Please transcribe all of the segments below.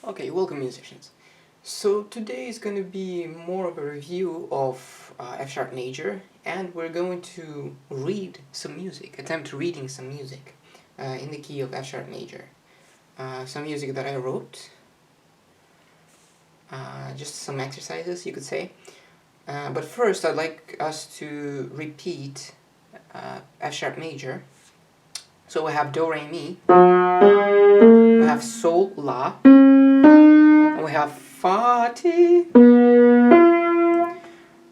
Okay, welcome musicians. So today is going to be more of a review of F sharp major, and we're going to read some music, attempt reading some music in the key of F sharp major. Some music that I wrote, just some exercises you could say. But first I'd like us to repeat F sharp major. So we have Do, Re, Mi, we have Sol, La, and we have Fa, Ti.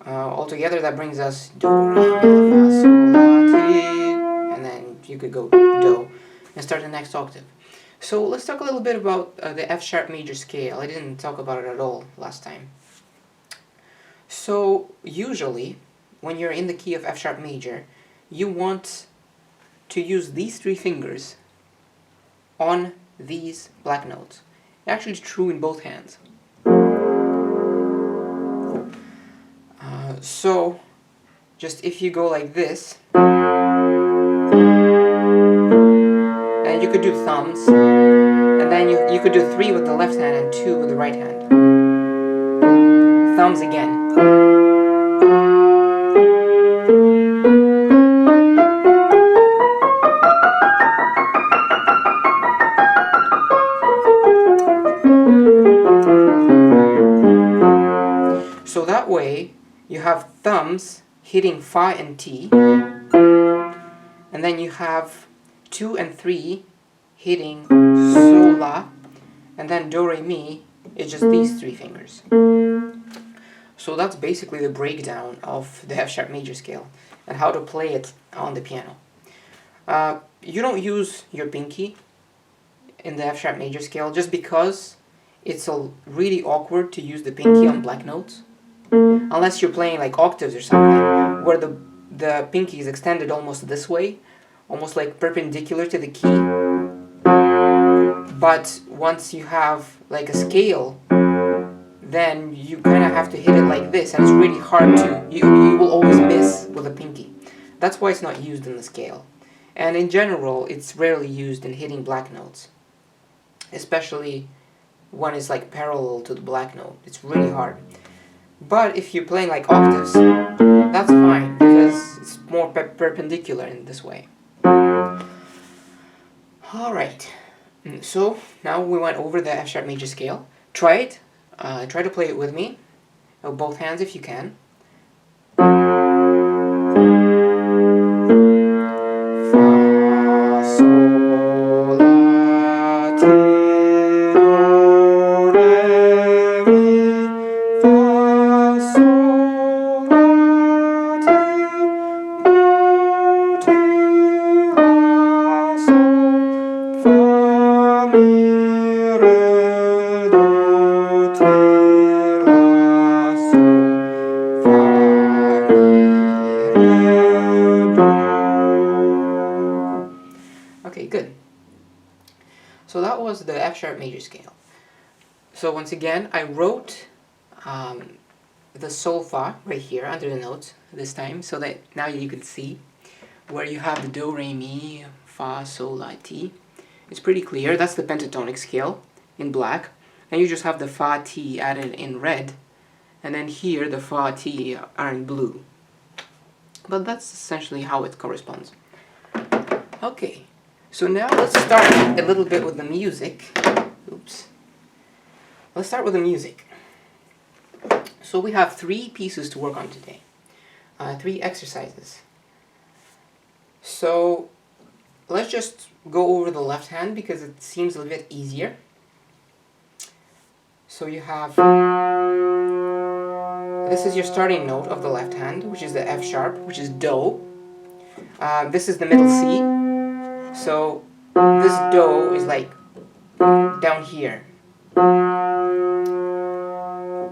Altogether that brings us Do, Re, Mi, Fa, Sol, La, Ti, and then you could go Do and start the next octave. So let's talk a little bit about the F sharp major scale. I didn't talk about it at all last time. So usually when you're in the key of F sharp major, you want to use these three fingers on these black notes. Actually it's true in both hands. So just if you go like this, and you could do thumbs, and then you could do 3 with the left hand and 2 with the right hand. Thumbs again. So that way you have thumbs hitting Fa and Ti, and then you have 2 and 3 hitting Sol, La, and then Do, Re, Mi is just these three fingers. So that's basically the breakdown of the F sharp major scale and how to play it on the piano. You don't use your pinky in the F sharp major scale just because it's really awkward to use the pinky on black notes. Unless you're playing like octaves or something, where the pinky is extended almost this way, almost like perpendicular to the key. But once you have like a scale, then you kind of have to hit it like this, and it's really hard to, you will always miss with a pinky. That's why it's not used in the scale. And in general, it's rarely used in hitting black notes, especially when it's like parallel to the black note. It's really hard. But if you're playing like octaves, that's fine, because it's more perpendicular in this way. Alright, so now we went over the F sharp major scale. Try it. Try to play it with me. Both hands if you can. Fa, Sol, La, Ti, Do, Re, Mi, Fa, Sol, La, Ti, Do, Ti, La, Sol, Fa, Mi, Re, Do, Ti, La, Sol, Fa, Mi, Re, Do. Okay, good. So that was the F sharp major scale. So once again, I wrote the Sol Fa right here under the notes this time, so that now you can see where you have the Do, Re, Mi, Fa, Sol, La, Ti. It's pretty clear. That's the pentatonic scale in black. And you just have the Fa, Ti added in red, and then here the Fa, Ti are in blue. But that's essentially how it corresponds. Okay, so now let's start a little bit with the music. Oops. Let's start with the music. So we have 3 pieces to work on today. 3 exercises. So let's just go over the left hand because it seems a little bit easier. So you have, this is your starting note of the left hand, which is the F sharp, which is Do. This is the middle C. So this Do is like down here.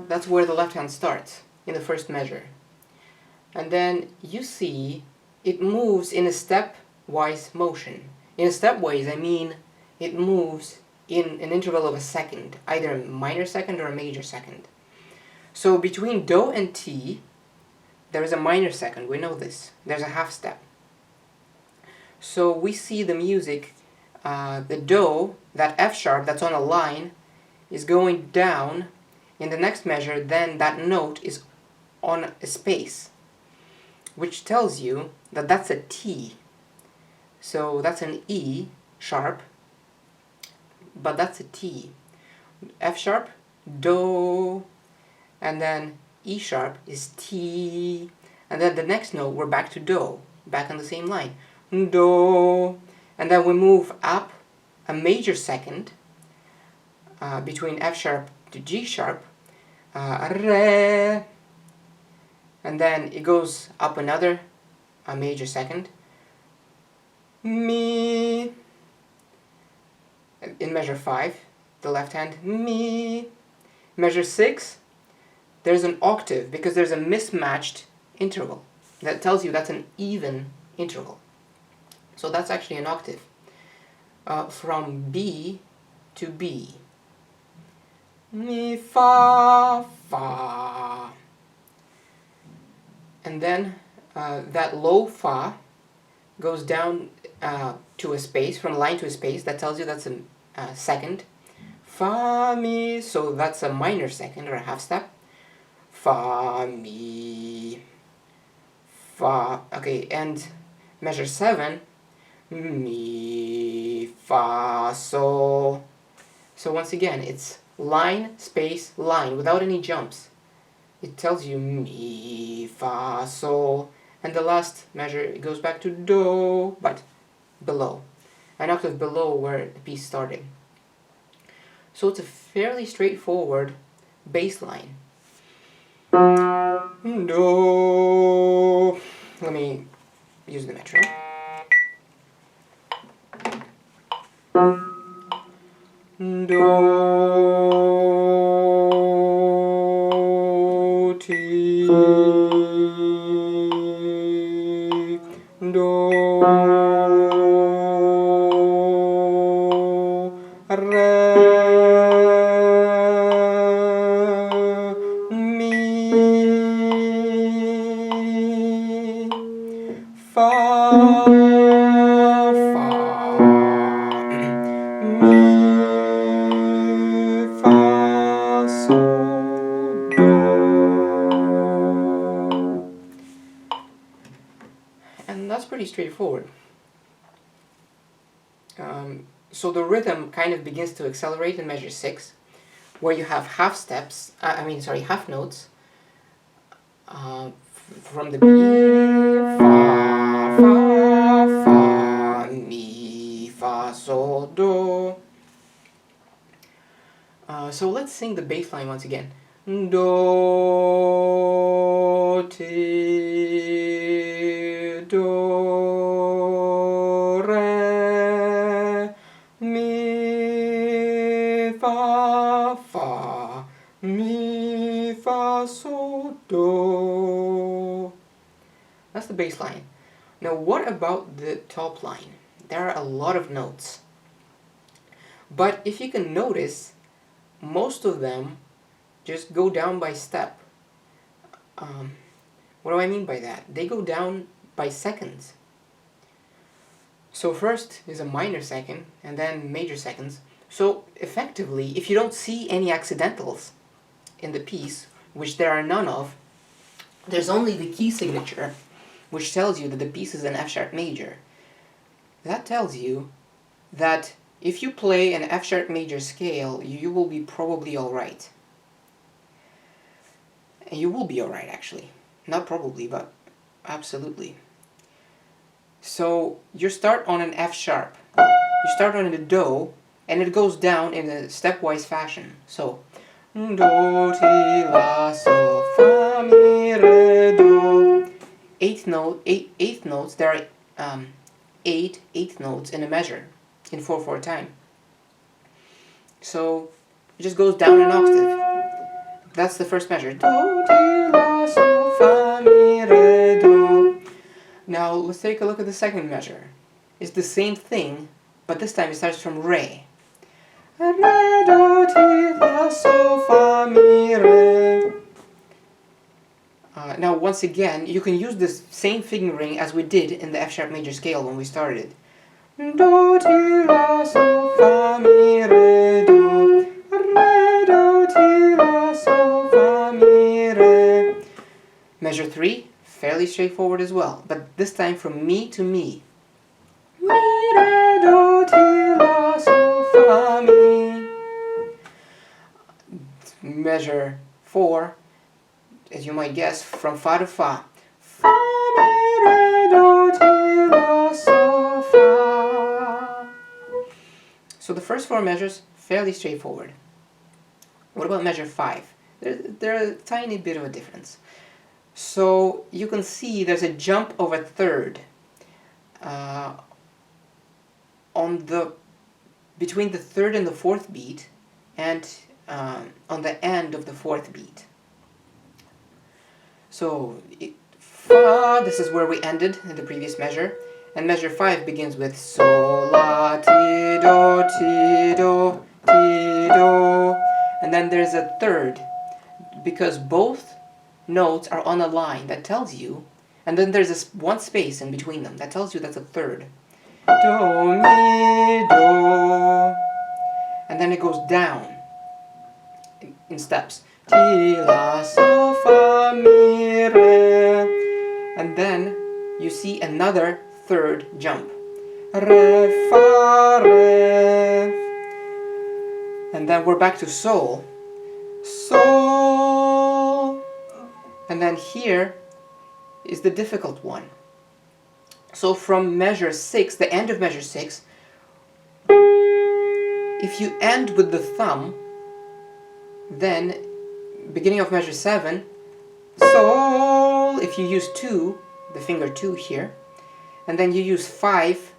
That's where the left hand starts, in the first measure. And then you see it moves in a stepwise motion. In a stepwise, I mean it moves in an interval of a second, either a minor second or a major second. So between Do and Ti, there is a minor second, we know this. There's a half step. So we see the music, the Do, that F sharp that's on a line, is going down in the next measure, then that note is on a space, which tells you that that's a T. So that's an E sharp, but that's a T. F sharp, Do, and then E sharp is T, and then the next note we're back to Do, back on the same line. Do, and then we move up a major second between F sharp to G sharp, Re, and then it goes up another major second, Mi, in measure 5, the left hand, Mi. Measure 6, there's an octave because there's a mismatched interval. That tells you that's an even interval. So that's actually an octave. From B to B. Mi, Fa, Fa. And then that low Fa goes down to a space, from a line to a space. That tells you that's a second. Fa, Mi, so that's a minor second or a half step. Fa, Mi, Fa. Okay, and measure 7, Mi, Fa, Sol. So once again, it's line, space, line, without any jumps. It tells you Mi, Fa, Sol. And the last measure, it goes back to Do, but below. An octave below where the piece started. So it's a fairly straightforward bass line. Do. Let me use the metronome. Do, Ti, Do, Re, Mi, Fa, Fa, Mi, Fa, Sol, Do. And that's pretty straightforward. So the rhythm kind of begins to accelerate in measure 6, where you have half steps, half notes, from the B, Fa, Fa, Fa, Mi, Fa, Sol, Do. So let's sing the bass line once again. Do, Ti, Do, Re, Mi, Fa, Fa, Mi, Fa, Sol, Do. That's the bass line. Now what about the top line? There are a lot of notes. But if you can notice, most of them just go down by step. What do I mean by that? They go down by seconds. So first is a minor second, and then major seconds. So effectively, if you don't see any accidentals in the piece, which there are none of, there's only the key signature, which tells you that the piece is an F sharp major. That tells you that if you play an F sharp major scale, you will be probably alright. And you will be alright, actually. Not probably, but absolutely. So you start on an F sharp. You start on the Do, and it goes down in a stepwise fashion. So Do, Ti, La, Sol, Fa, Mi, Re, Do. Eighth notes. There are eighth notes in a measure in 4/4 time. So it just goes down an octave. That's the first measure. Do, Ti, La, Sol, Fa, Mi, Re, Do. Now let's take a look at the second measure. It's the same thing, but this time it starts from Re. Re, Do, Ti, La, Sol, Fa, Mi, Re. Now once again, you can use this same fingering as we did in the F sharp major scale when we started. Do, Ti, La, Sol, Fa, Mi, Re, Do, Re, Measure 3, fairly straightforward as well, but this time from mi to mi. Mi, re, do, ti, la, sol, fa, mi. Measure 4, as you might guess, from fa to fa. Fa, mi, re, do, ti, la, sol, fa. So the first 4 measures, fairly straightforward. What about measure 5? There's a tiny bit of a difference. So you can see there's a jump of a third between the third and the fourth beat, and on the end of the fourth beat. So fa, this is where we ended in the previous measure, and measure 5 begins with sol, la, ti, do, ti, do, ti, do, and then there's a third, because both notes are on a line that tells you, and then there's this one space in between them that tells you that's a third. Do, mi, do, and then it goes down in steps. Ti, la, sol, fa, mi, re, and then you see another third jump. Re, fa, re, and then we're back to sol. Sol, and then here is the difficult one. So from measure 6, the end of measure 6, if you end with the thumb, then beginning of measure 7, sol, if you use 2, the finger 2 here, and then you use 5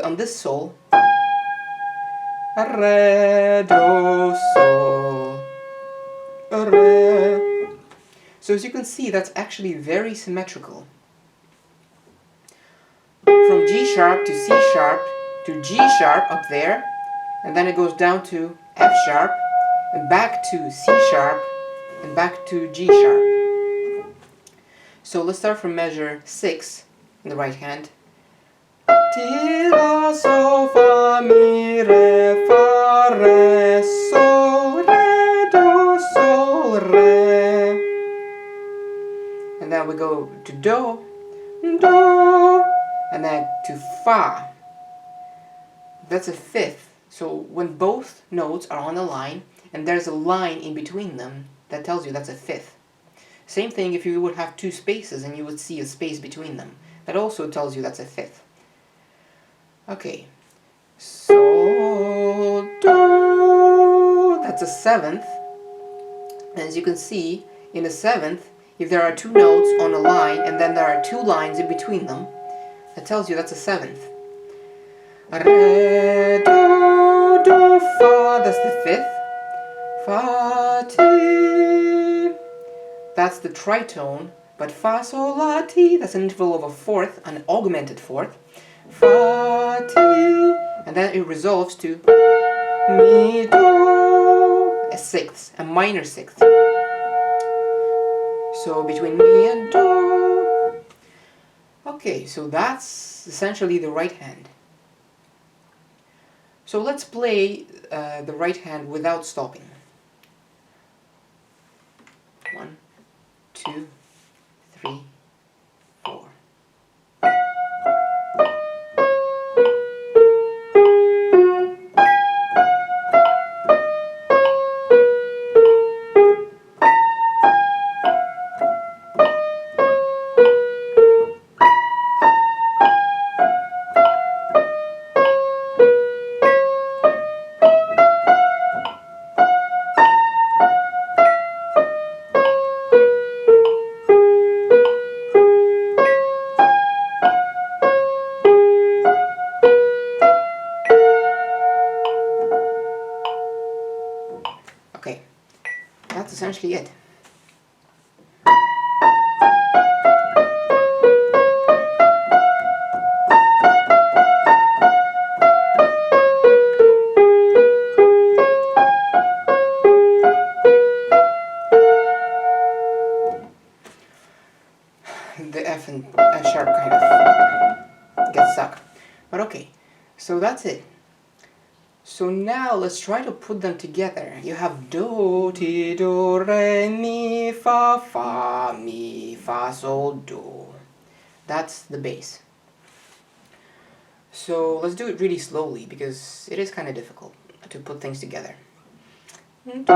on this sol, re, do, sol, re. So as you can see, that's actually very symmetrical. From G sharp to C sharp to G sharp up there, and then it goes down to F sharp, and back to C sharp, and back to G sharp. So let's start from measure 6 in the right hand. Ti, la, sol, fa, mi, re, fa, re, sol, re, do, sol, re. And then we go to do, do, and then to fa. That's a fifth. So when both notes are on a line, and there's a line in between them, that tells you that's a fifth. Same thing if you would have 2 spaces and you would see a space between them. That also tells you that's a fifth. Okay, so do, that's a 7th. And as you can see, in a 7th, if there are 2 notes on a line and then there are 2 lines in between them, that tells you that's a 7th. Re, do, do, fa, that's the 5th. Fa, ti, that's the tritone, but fa, sol, la, ti, that's an interval of a 4th, an augmented 4th. Fa, ti, and then it resolves to mi, do, a 6th, a minor 6th. So between mi and do. Okay, so that's essentially the right hand. So let's play the right hand without stopping. 1, 2, 3, 4. Okay, that's essentially it. The F and F sharp kind of gets stuck. But okay, so that's it. So now let's try to put them together. You have do, ti, do, re, mi, fa, mi, fa, sol, do. That's the bass. So let's do it really slowly because it is kind of difficult to put things together. Do, ti,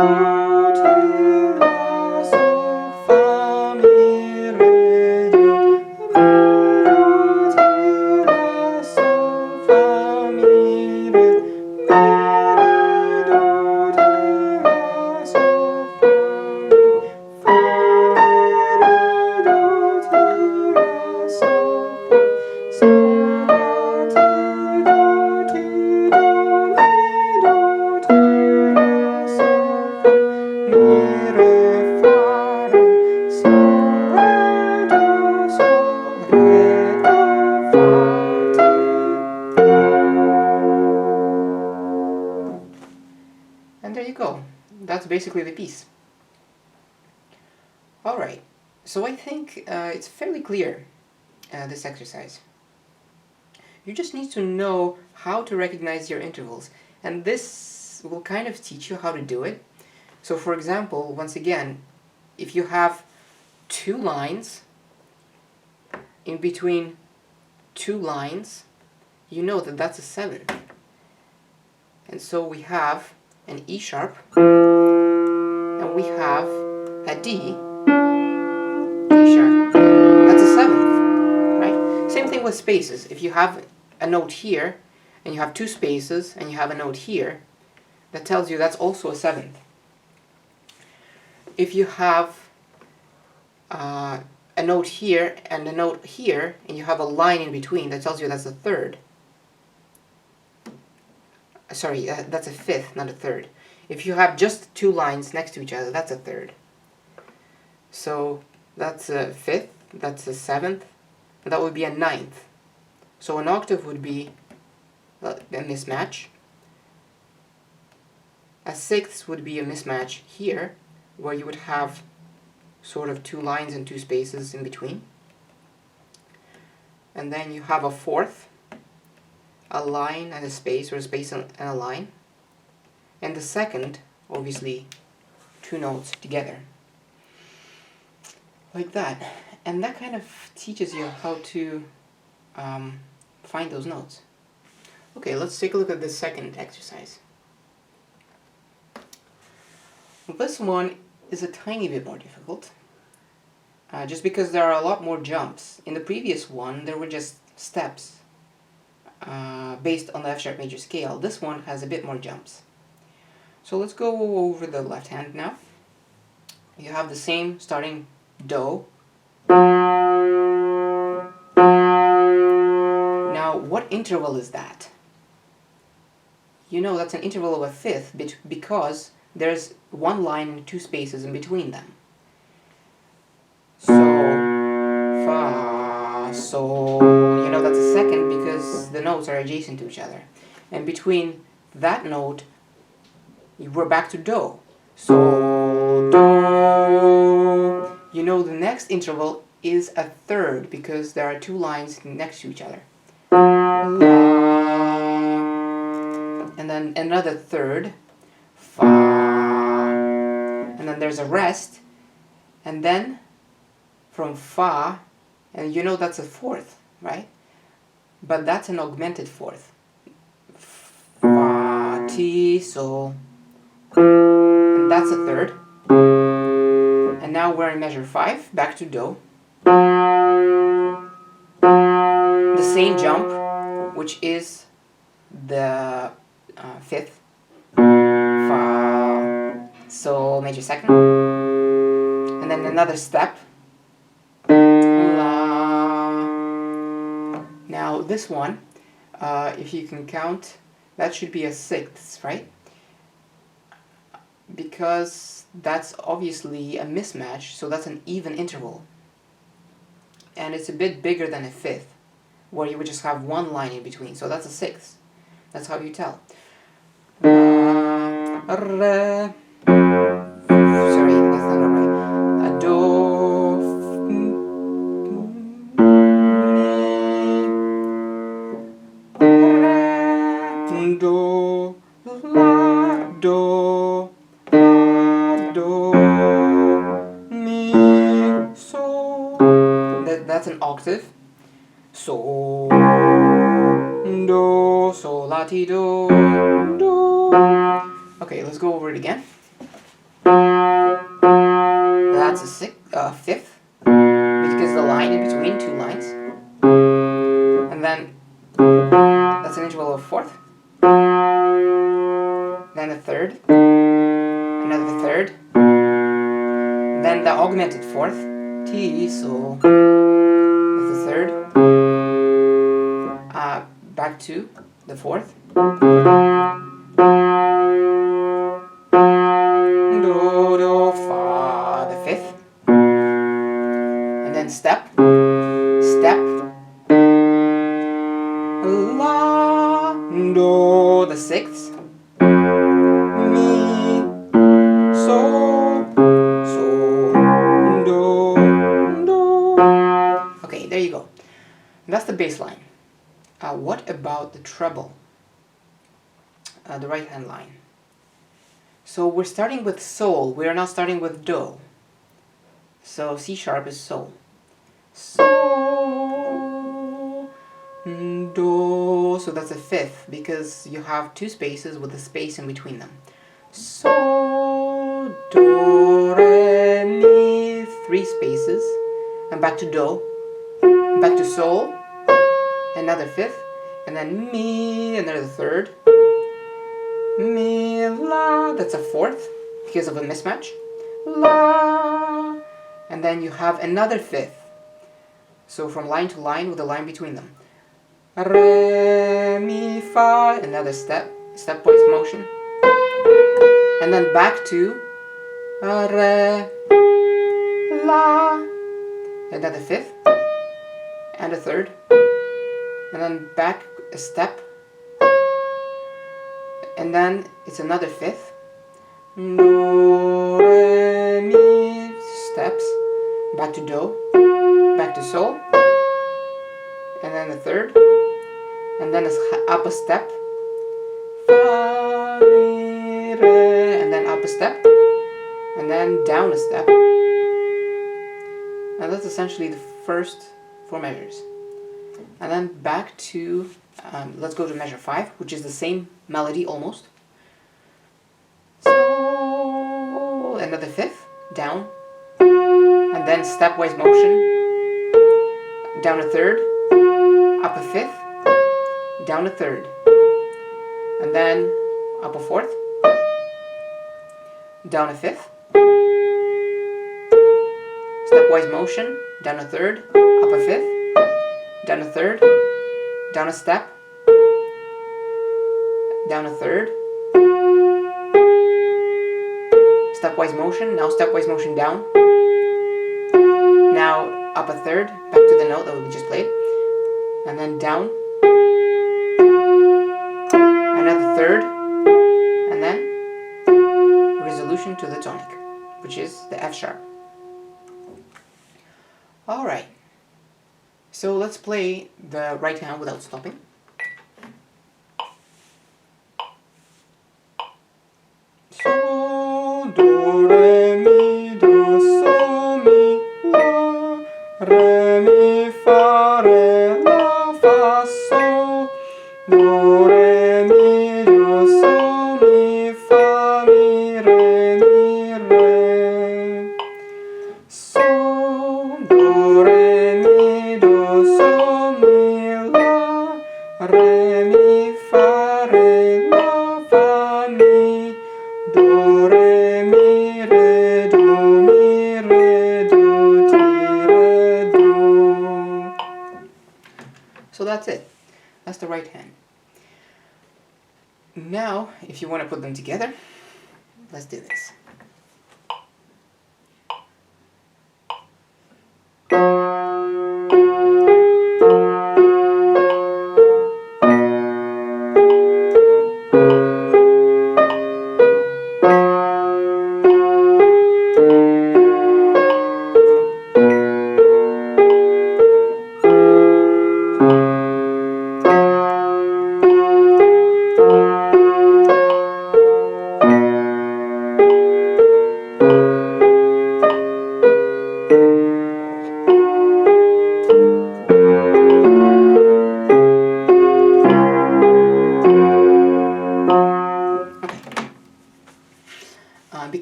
la, sol, fa, mi, re, do. Do, ti, la, sol, fa, mi, re, do, ti, la, sol, fa, mi, do, ti, la, sol, fa, sol, la, ti, do, ti, do, mi, do, ti, la, sol, fa, mi, re, fa, re, sol, re, do, sol, re, do, fa, ti. And there you go. That's basically the piece. Alright, so I think it's fairly clear, this exercise. You just need to know how to recognize your intervals, and this will kind of teach you how to do it. So for example, once again, if you have two lines, in between two lines, you know that that's a 7. And so we have an E sharp, and we have a D sharp. That's a 7th, right? Same thing with spaces. If you have a note here, and you have two spaces, and you have a note here, that tells you that's also a 7th. If you have a note here and a note here, and you have a line in between, that tells you that's a 3rd. Sorry, that's a 5th, not a 3rd. If you have just two lines next to each other, that's a 3rd. So that's a 5th, that's a 7th, and that would be a 9th. So an octave would be a mismatch. A 6th would be a mismatch here, where you would have sort of two lines and two spaces in between. And then you have a 4th, a line and a space, or a space and a line. And the 2nd, obviously, two notes together. Like that. And that kind of teaches you how to find those notes. Okay, let's take a look at the second exercise. This one is a tiny bit more difficult, just because there are a lot more jumps. In the previous one, there were just steps based on the F sharp major scale. This one has a bit more jumps. So let's go over the left hand now. You have the same starting Do. Now, what interval is that? You know that's an interval of a 5th because there's one line and two spaces in between them. So, Fa, Sol, you know that's a 2nd because the notes are adjacent to each other. And between that note, we're back to Do. Sol, Do. You know the next interval is a 3rd because there are two lines next to each other. La. And then another 3rd. Fa. And then there's a rest. And then from Fa, and you know that's a 4th, right? But that's an augmented 4th. Fa, Ti, Sol. And that's a 3rd. And now we're in measure 5, back to Do. The same jump, which is the 5th. Fa, Sol, major 2nd. And then another step. La. Now this one, if you can count, that should be a 6th, right? Because that's obviously a mismatch, so that's an even interval. And it's a bit bigger than a 5th, where you would just have one line in between, so that's a 6th. That's how you tell. Re. Sorry, that's not right. Do. Mi. Re. Do. La, do, mi, so. That's an octave. So, do, sol, la, ti, do, do. Okay, let's go over it again. That's a fifth, because the line in between two lines. And then that's an interval of a fourth. Then a third. Another third. Then the augmented fourth. Ti, sol. That's the third. Back to the fourth. Do, do, fa, the fifth. And then step. Step. La, do, the sixth. Mi, so, do, do. Okay, there you go. That's the bass line. What about the treble? The right hand line. So we're starting with sol, we are not starting with do. So C sharp is sol. Sol, do, so that's a fifth because you have two spaces with a space in between them. Sol, do, re, mi, three spaces, and back to do, back to sol, another fifth, and then mi, another third, mi, la, that's a fourth because of a mismatch, la, and then you have another fifth, so from line to line with a line between them, re, mi, fa, another stepwise motion, and then back to re, la, another fifth, and a third, and then back a step, and then it's another fifth, do, re, mi, steps, back to do, back to sol, and then a third, and then up a step, fa, mi, re, and then up a step, and then down a step. And that's essentially the first four measures. And then back to, let's go to measure 5, which is the same melody almost. So, another fifth, down, and then stepwise motion, down a third, up a fifth, down a third, and then up a fourth, down a fifth, stepwise motion, down a third, up a fifth, down a third, down a step, down a third, stepwise motion, now stepwise motion down, now up a third, back to the note that we just played, and then down, another third, and then resolution to the tonic, which is the F sharp. Alright, so let's play the right hand without stopping. So, do, re, mi, do, so, mi, la, re, mi, fa, re, la, fa, sol, do, re, mi, do, so, mi, fa, mi, re, so, do, re, mi, do, so, mi, la, re, mi, fa, re, la, fa, mi, do, re, mi, re, do, mi, re, do, ti, re, do. So that's it. That's the right hand. Now, if you want to put them together, let's do this.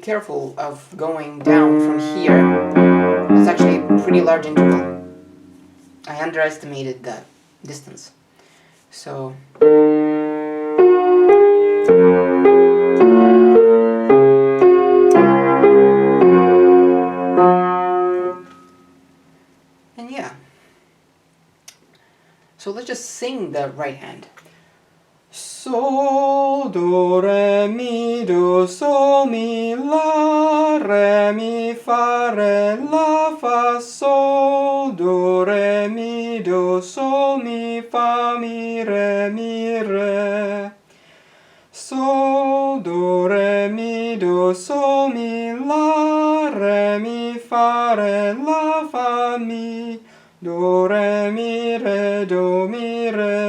careful of going down from here. It's actually a pretty large interval. I underestimated the distance. So and yeah. So let's just sing the right hand. Sol, do, re, mi, do, sol, mi, la, re, mi, fa, re, la, fa, sol, do, re, mi, do, sol, mi, fa, mi, re, sol, do, re, mi, do, sol, mi, la, re, mi, fa, re, la, fa, mi, do, re,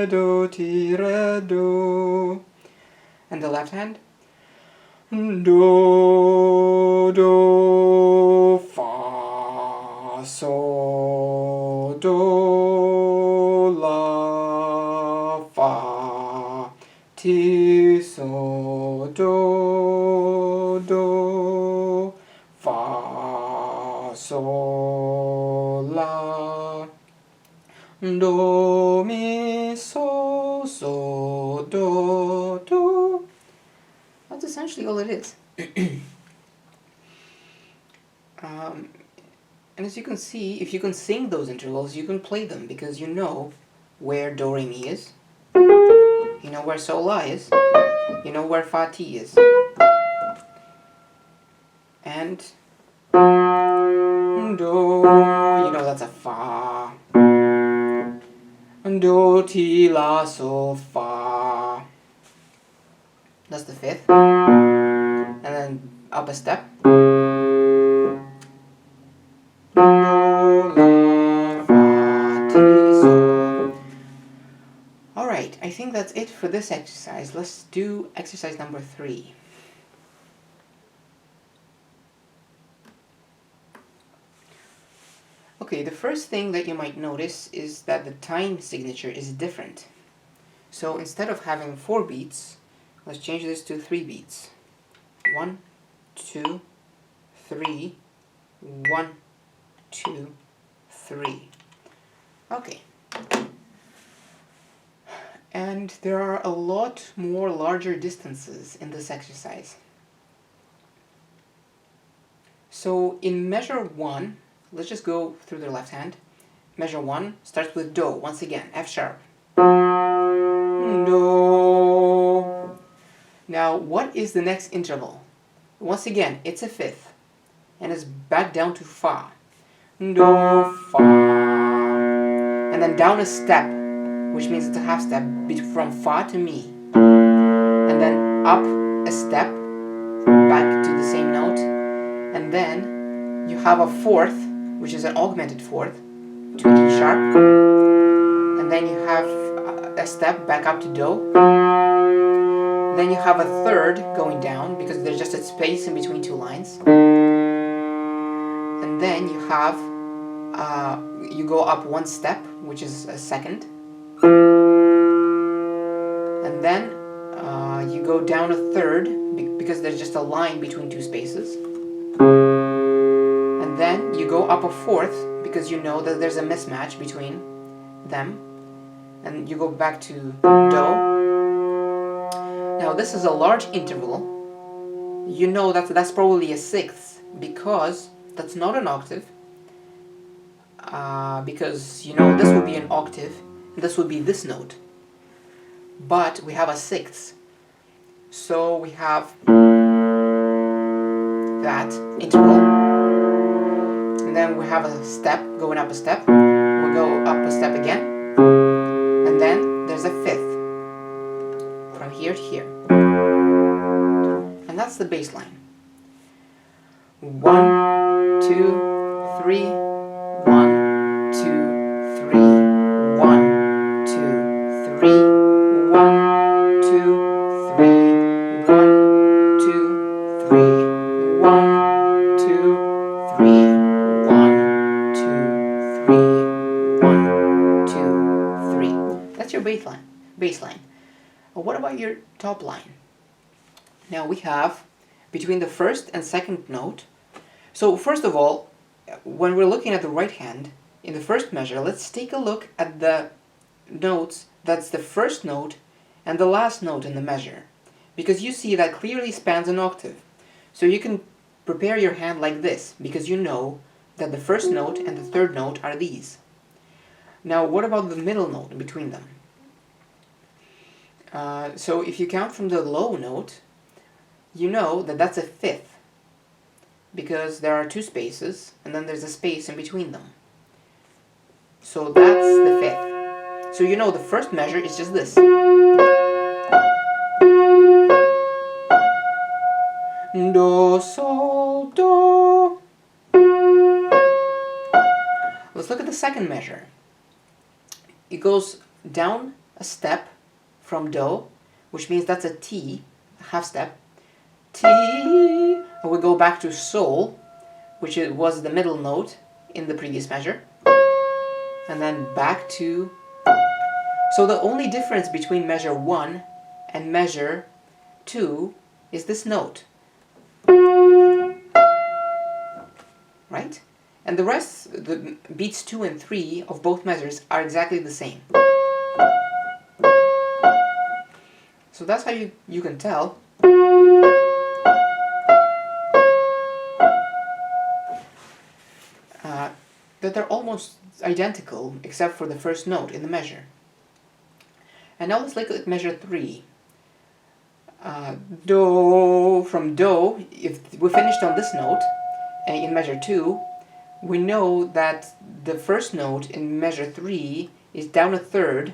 do, ti, re, do. And the left hand. Do, do, fa, sol, do, la, fa, ti, sol, do, fa, sol, la, do, mi, sol, do. That's essentially all it is. And as you can see, if you can sing those intervals, you can play them because you know where do, re, mi is. You know where sol, la is. You know where fa, ti is. And do, you know that's a fa. Do, ti, la, sol, fa. That's the fifth. And then up a step. Do, la, fa, ti, sol. Alright, I think that's it for this exercise. Let's do exercise number 3. Okay, the first thing that you might notice is that the time signature is different. So instead of having 4 beats, let's change this to 3 beats. 1, 2, 3, 1, 2, 3. Okay. And there are a lot more larger distances in this exercise. So in measure 1, let's just go through the left hand. Measure 1 starts with do, once again, F sharp. Do. Now, what is the next interval? Once again, it's a fifth, and it's back down to fa. Do, fa. And then down a step, which means it's a half step, from fa to mi. And then up a step, back to the same note. And then you have a fourth, which is an augmented fourth, to E sharp. And then you have a step back up to do. Then you have a third going down because there's just a space in between 2 lines. And then you have, you go up 1 step, which is a second. And then you go down a third because there's just a line between 2 spaces. And then you go up a fourth because you know that there's a mismatch between them. And you go back to do. Now this is a large interval. You know that that's probably a sixth because that's not an octave. Because you know this would be an octave and this would be this note. But we have a sixth. So we have that interval. And then we have a step, going up a step. We'll go up a step again. And then there's a fifth. From here to here. And that's the bass line. 1, 2, 3, 1, 2, 3, 1, 2, 3, 1, 2, 3, 1, 2, 3, 1, 2, 3, 1, 2, 3, 1, 2, 3. That's your bass line. What about your top line? Now we have between the first and second note. So first of all, when we're looking at the right hand, in the first measure, let's take a look at the notes that's the first note and the last note in the measure, because you see that clearly spans an octave. So you can prepare your hand like this, because you know that the first note and the third note are these. Now what about the middle note between them? So if you count from the low note, you know that that's a fifth, because there are two spaces and then there's a space in between them. So that's the fifth. So you know the first measure is just this. Do, sol, do. Let's look at the second measure. It goes down a step from do, which means that's a T, a half step. T, and we go back to sol, which was the middle note in the previous measure, and then back to. So the only difference between measure 1 and measure 2 is this note, right? And the rest, the beats 2 and 3 of both measures are exactly the same. So that's how you can tell that they're almost identical except for the first note in the measure. And now let's look at measure 3. Do, from do, if we finished on this note in measure 2, we know that the first note in measure 3 is down a third.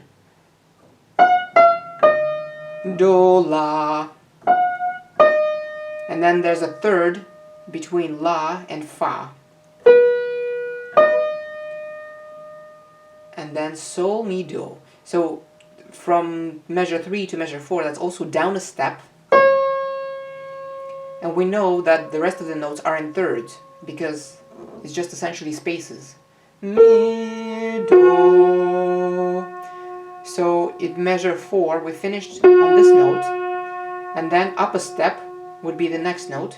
Do, la. And then there's a third between la and fa. And then sol, mi, do. So from measure 3 to measure 4, that's also down a step. And we know that the rest of the notes are in thirds, because it's just essentially spaces. Mi, do. So in measure 4, we finished on this note, and then up a step would be the next note,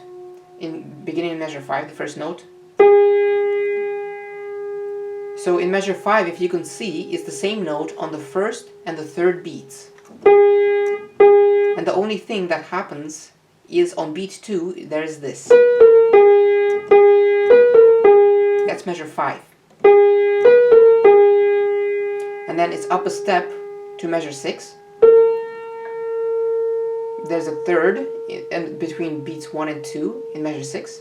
beginning in measure 5, the first note. So in measure 5, if you can see, it's the same note on the first and the third beats. And the only thing that happens is on beat 2, there is this. That's measure 5. And then it's up a step to measure 6. There's a third between beats 1 and 2 in measure 6.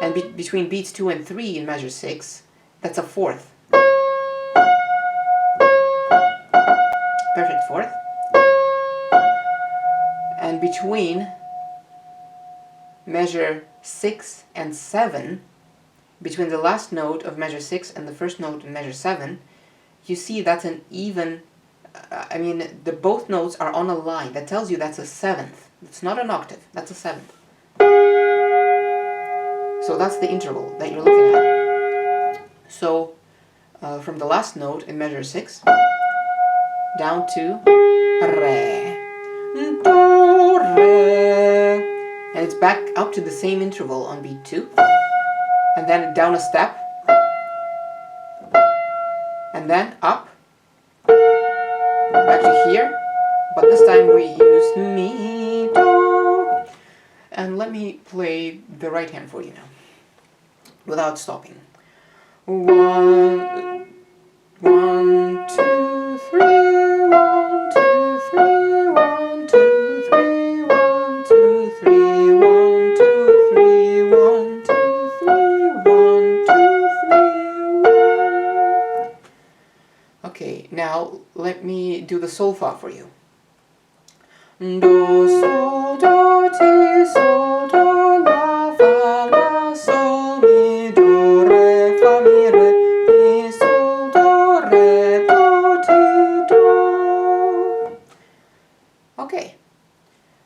And between beats 2 and 3 in measure 6, that's a fourth. Perfect fourth. And between measure 6 and 7, between the last note of measure 6 and the first note in measure 7, you see that's an even, both notes are on a line. That tells you that's a seventh. It's not an octave, that's a seventh. So that's the interval that you're looking at. So from the last note in measure 6 down to re, do, re, and it's back up to the same interval on beat 2, and then down a step, and then up, back to here, but this time we use mi, do. And let me play the right hand for you now, without stopping. 1, 1, 2, 3, 1, 2, 3, 1, 2, 3, 1, 2, 3, 1, 2, 3, 1, 2, 3, 1, 2, 3, 1. Okay, now let me do the solfa for you. Do, sol, do, ti, sol, do, la, fa, la, sol, mi, do, re, fa, mi, re, mi, sol, do, re, do, ti, do. Okay,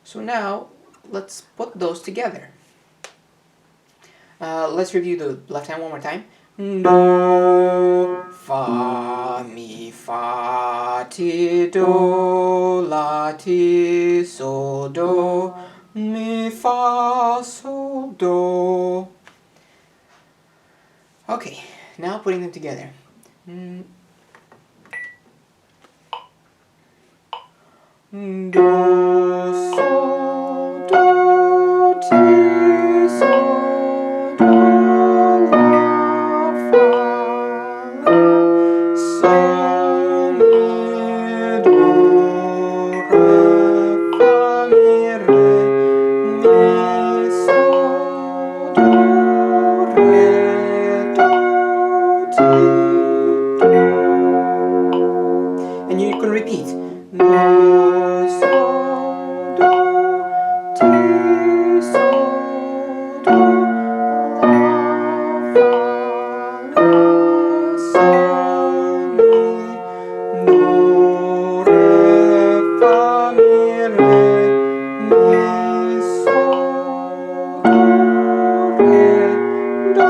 so now let's put those together. Let's review the left hand one more time. Do, fa, mi, fa, ti, do, la, ti, sol, do, mi, fa, sol, do. Okay, now putting them together. Do, sol, do, ti, sol, do, la, fa, la, sol, mi, do, re, fa, mi, re, mi, sol, do, re, do, ti, do. And you can repeat. Do, sol, do, ti, sol, do, la, fa, la, sol, mi, do, re, fa, mi, re, mi, sol, do, re, do,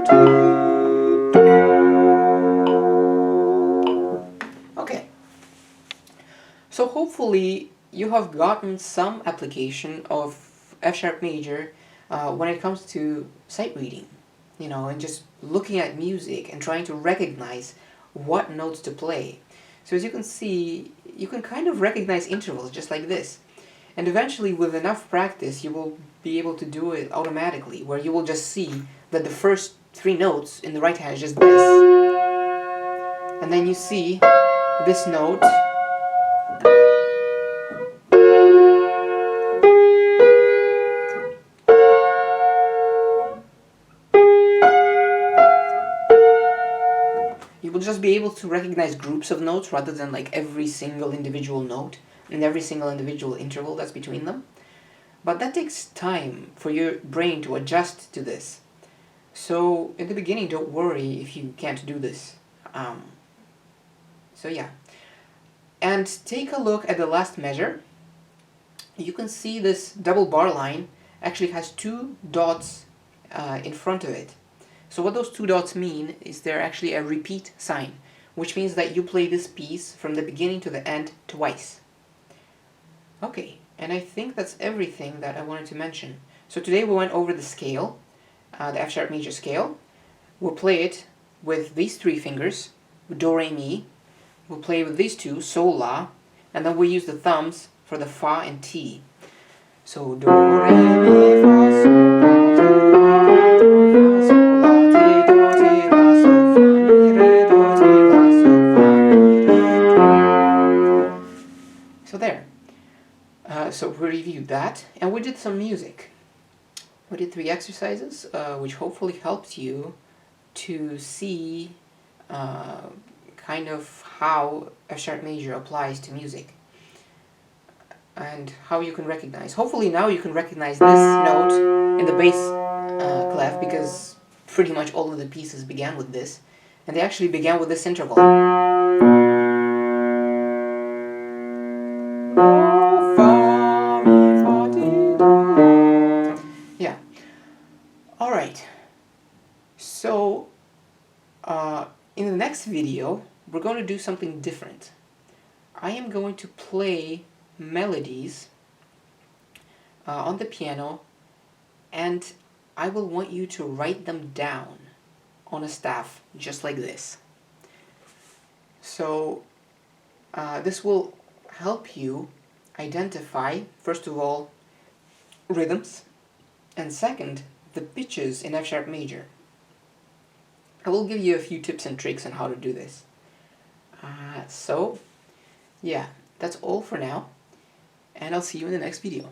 ti, do. Okay. So hopefully you have gotten some application of F sharp major when it comes to sight reading, you know, and just looking at music and trying to recognize what notes to play. So as you can see, you can kind of recognize intervals just like this. And eventually with enough practice you will be able to do it automatically, where you will just see that the first 3 notes in the right hand is just this. And then you see this note. You will just be able to recognize groups of notes rather than like every single individual note and every single individual interval that's between them. But that takes time for your brain to adjust to this. So in the beginning, don't worry if you can't do this. So yeah. And take a look at the last measure. You can see this double bar line actually has 2 dots in front of it. So what those 2 dots mean is they're actually a repeat sign, which means that you play this piece from the beginning to the end twice. Okay, and I think that's everything that I wanted to mention. So today we went over the scale, the F sharp major scale. We'll play it with these 3 fingers, do, re, mi. We'll play with these 2, sol, la, and then we'll use the thumbs for the fa and ti. So do, re, mi, fa, sol, la, ti, do, ti, la, sol, fa, mi, re, do, ti, la, sol, fa, mi, re, do. So there. So we reviewed that, and we did some music. We did 3 exercises, which hopefully helped you to see kind of how F sharp major applies to music and how you can recognize. Hopefully now you can recognize this note in the bass clef, because pretty much all of the pieces began with this, and they actually began with this interval. Yeah. Alright. So in the next video we're going to do something different. I am going to play melodies on the piano, and I will want you to write them down on a staff just like this. So this will help you identify, first of all, rhythms, and second, the pitches in F sharp major. I will give you a few tips and tricks on how to do this. So yeah, that's all for now, and I'll see you in the next video.